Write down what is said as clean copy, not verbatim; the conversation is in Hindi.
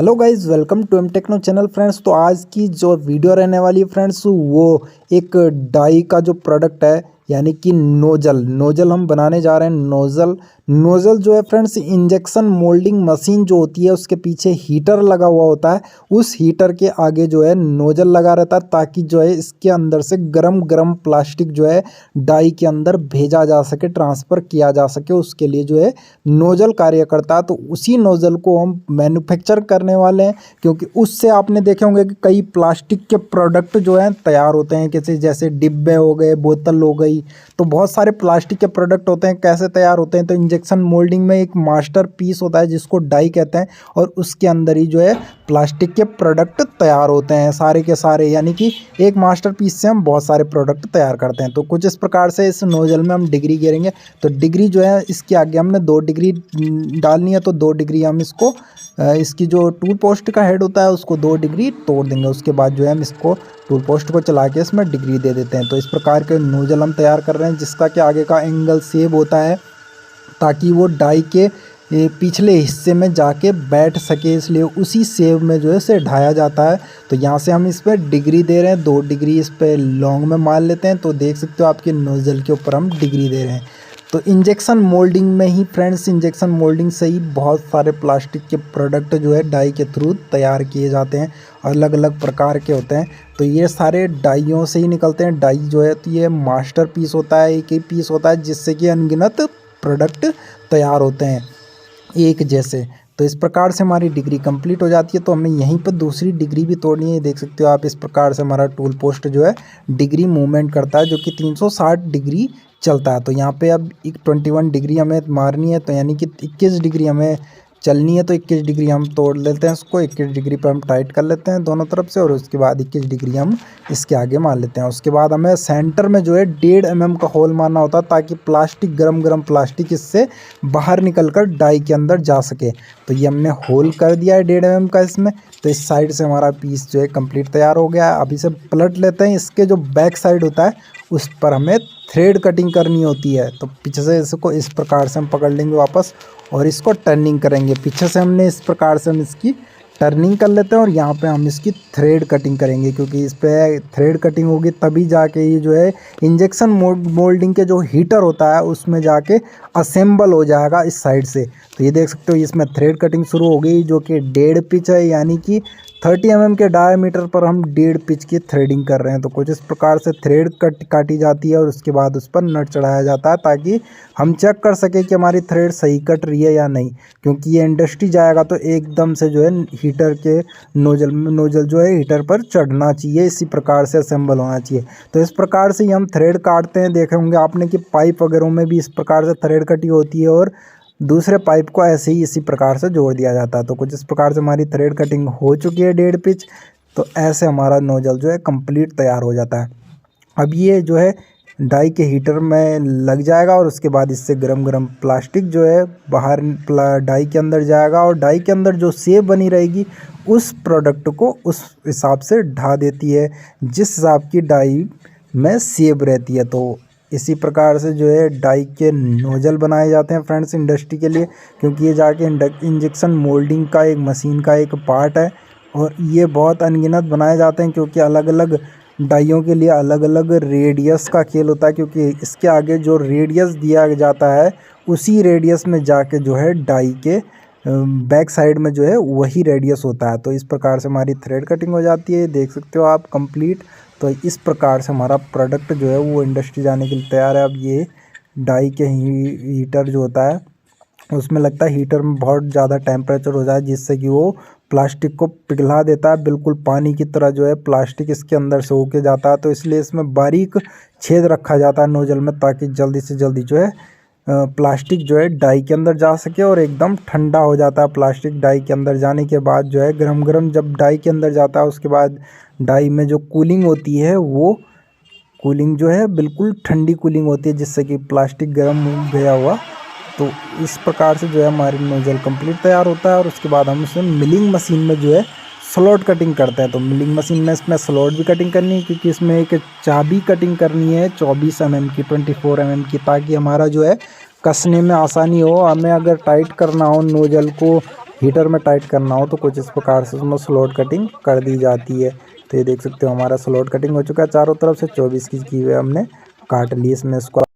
Hello guys, welcome to M Techno channel friends. तो आज की जो वीडियो रहने वाली है फ्रेंड्स, वो एक डाई का जो प्रोडक्ट है यानी कि नोजल हम बनाने जा रहे हैं। नोजल जो है फ्रेंड्स, इंजेक्शन मोल्डिंग मशीन जो होती है उसके पीछे हीटर लगा हुआ होता है। उस हीटर के आगे जो है नोजल लगा रहता है ताकि जो है इसके अंदर से गरम गरम प्लास्टिक जो है डाई के अंदर भेजा जा सके, ट्रांसफ़र किया जा सके। उसके लिए जो है नोजल कार्य करता है। तो उसी नोजल को हम मैन्युफैक्चर करने वाले हैं, क्योंकि उससे आपने देखे होंगे कि कई प्लास्टिक के प्रोडक्ट जो हैं तैयार होते हैं। जैसे डिब्बे हो गए, बोतल हो गई, तो बहुत सारे प्लास्टिक के प्रोडक्ट होते हैं। कैसे तैयार होते हैं? तो इंजेक्शन मोल्डिंग में एक मास्टर पीस होता है जिसको डाई कहते हैं, और उसके अंदर ही जो है प्लास्टिक के प्रोडक्ट तैयार होते हैं सारे के सारे। यानी कि एक मास्टर पीस से हम बहुत सारे प्रोडक्ट तैयार करते हैं। तो कुछ इस प्रकार से इस नोजल में हम डिग्री गिरेंगे। तो डिग्री जो है इसके आगे हमने 2 डिग्री डालनी है, तो 2 डिग्री हम इसको इसकी जो टूल पोस्ट का हेड होता है उसको 2 डिग्री तोड़ देंगे। उसके बाद जो है हम इसको टूल पोस्ट को चला के इसमें डिग्री दे देते हैं। तो इस प्रकार के नोजल हम तैयार कर रहे हैं जिसका कि आगे का एंगल सेव होता है ताकि वो डाई के पिछले हिस्से में जाके बैठ सके, इसलिए उसी सेव में जो है इसे ढाया जाता है। तो यहाँ से हम इस पर डिग्री दे रहे हैं, 2 डिग्री इस पर लॉन्ग में मार लेते हैं। तो देख सकते हो आपके नोजल के ऊपर हम डिग्री दे रहे हैं। तो इंजेक्शन मोल्डिंग में ही फ्रेंड्स, इंजेक्शन मोल्डिंग से ही बहुत सारे प्लास्टिक के प्रोडक्ट जो है डाई के थ्रू तैयार किए जाते हैं। अलग अलग प्रकार के होते हैं, तो ये सारे डाइयों से ही निकलते हैं। डाई जो है तो ये मास्टर पीस होता है, एक ही पीस होता है जिससे कि अनगिनत प्रोडक्ट तैयार होते हैं एक जैसे। तो इस प्रकार से हमारी डिग्री कंप्लीट हो जाती है। तो हमें यहीं पर दूसरी डिग्री भी तोड़नी है। देख सकते हो आप, इस प्रकार से हमारा टूल पोस्ट जो है डिग्री मूवमेंट करता है, जो कि 360 डिग्री चलता है। तो यहाँ पे अब 21 डिग्री हमें मारनी है, तो यानी कि 21 डिग्री हमें चलनी है। तो 21 डिग्री हम तोड़ लेते हैं इसको, 21 डिग्री पर हम टाइट कर लेते हैं दोनों तरफ से, और उसके बाद 21 डिग्री हम इसके आगे मार लेते हैं। उसके बाद हमें सेंटर में जो है 1.5 mm का होल मारना होता है ताकि प्लास्टिक, गरम प्लास्टिक इससे बाहर निकल कर डाई के अंदर जा सके। तो ये हमने होल कर दिया है 1.5 mm का इसमें। तो इस साइड से हमारा पीस जो है कंप्लीट तैयार हो गया है। अब इसे पलट लेते हैं। इसके जो बैक साइड होता है उस पर हमें थ्रेड कटिंग करनी होती है। तो पीछे से इसको इस प्रकार से हम पकड़ लेंगे वापस, और इसको टर्निंग करेंगे। पीछे से हमने इस प्रकार से हम इसकी टर्निंग कर लेते हैं, और यहाँ पे हम इसकी थ्रेड कटिंग करेंगे, क्योंकि इस पे थ्रेड कटिंग होगी तभी जाके ये जो है इंजेक्शन मोल्डिंग के जो हीटर होता है उसमें जाके असेंबल हो जाएगा इस साइड से। तो ये देख सकते हो इसमें थ्रेड कटिंग शुरू हो गई, जो कि 1.5 पिच है, यानी कि 30 mm के डायमीटर पर हम 1.5 पिच की थ्रेडिंग कर रहे हैं। तो कुछ इस प्रकार से थ्रेड काटी जाती है, और उसके बाद उस पर नट चढ़ाया जाता है ताकि हम चेक कर सकें कि हमारी थ्रेड सही कट रही है या नहीं। क्योंकि ये इंडस्ट्री जाएगा तो एकदम से जो है हीटर के नोजल जो है हीटर पर चढ़ना चाहिए, इसी प्रकार से असेंबल होना चाहिए। तो इस प्रकार से ही हम थ्रेड काटते हैं। देखे होंगे आपने कि पाइप वगैरह में भी इस प्रकार से थ्रेड कटी होती है, और दूसरे पाइप को ऐसे ही इसी प्रकार से जोड़ दिया जाता है। तो कुछ इस प्रकार से हमारी थ्रेड कटिंग हो चुकी है 1.5 पिच। तो ऐसे हमारा नोजल जो है कंप्लीट तैयार हो जाता है। अब ये जो है डाई के हीटर में लग जाएगा, और उसके बाद इससे गरम प्लास्टिक जो है बाहर डाई के अंदर जाएगा, और डाई के अंदर जो सेब बनी रहेगी उस प्रोडक्ट को उस हिसाब से ढा देती है जिस हिसाब की डाई में सेब रहती है। तो इसी प्रकार से जो है डाई के नोजल बनाए जाते हैं फ्रेंड्स इंडस्ट्री के लिए, क्योंकि ये जाके इंजेक्शन मोल्डिंग का एक मशीन का एक पार्ट है। और ये बहुत अनगिनत बनाए जाते हैं, क्योंकि अलग अलग डाइयों के लिए अलग अलग रेडियस का खेल होता है। क्योंकि इसके आगे जो रेडियस दिया जाता है उसी रेडियस में जाके जो है डाई के बैक साइड में जो है वही रेडियस होता है। तो इस प्रकार से हमारी थ्रेड कटिंग हो जाती है, देख सकते हो आप कंप्लीट। तो इस प्रकार से हमारा प्रोडक्ट जो है वो इंडस्ट्री जाने के लिए तैयार है। अब ये डाई के हीटर जो होता है उसमें लगता है हीटर में बहुत ज़्यादा टेम्परेचर हो जाए, जिससे कि वो प्लास्टिक को पिघला देता है। बिल्कुल पानी की तरह जो है प्लास्टिक इसके अंदर से होके जाता है। तो इसलिए इसमें बारीक छेद रखा जाता है नोजल में, ताकि जल्दी से जल्दी जो है प्लास्टिक जो है डाई के अंदर जा सके, और एकदम ठंडा हो जाता है प्लास्टिक। डाई के अंदर जाने के बाद जो है गरम जब डाई के अंदर जाता है उसके बाद डाई में जो कूलिंग होती है वो कूलिंग जो है बिल्कुल ठंडी कूलिंग होती है, जिससे कि प्लास्टिक गर्म गया हुआ। तो इस प्रकार से जो है हमारी नोजल कंप्लीट तैयार होता है, और उसके बाद हम इसे मिलिंग मशीन में जो है स्लॉट कटिंग करते हैं। तो मिलिंग मशीन में इसमें स्लॉट भी कटिंग करनी है, क्योंकि इसमें एक चाबी कटिंग करनी है 24 mm की, 24 mm की, ताकि हमारा जो है कसने में आसानी हो। हमें अगर टाइट करना हो नोजल को हीटर में टाइट करना हो तो कुछ इस प्रकार से उसमें स्लॉट कटिंग कर दी जाती है। तो ये देख सकते हो हमारा स्लॉट कटिंग हो चुका है चारों तरफ से 24 की हुए हमने काट ली इसमें इसको।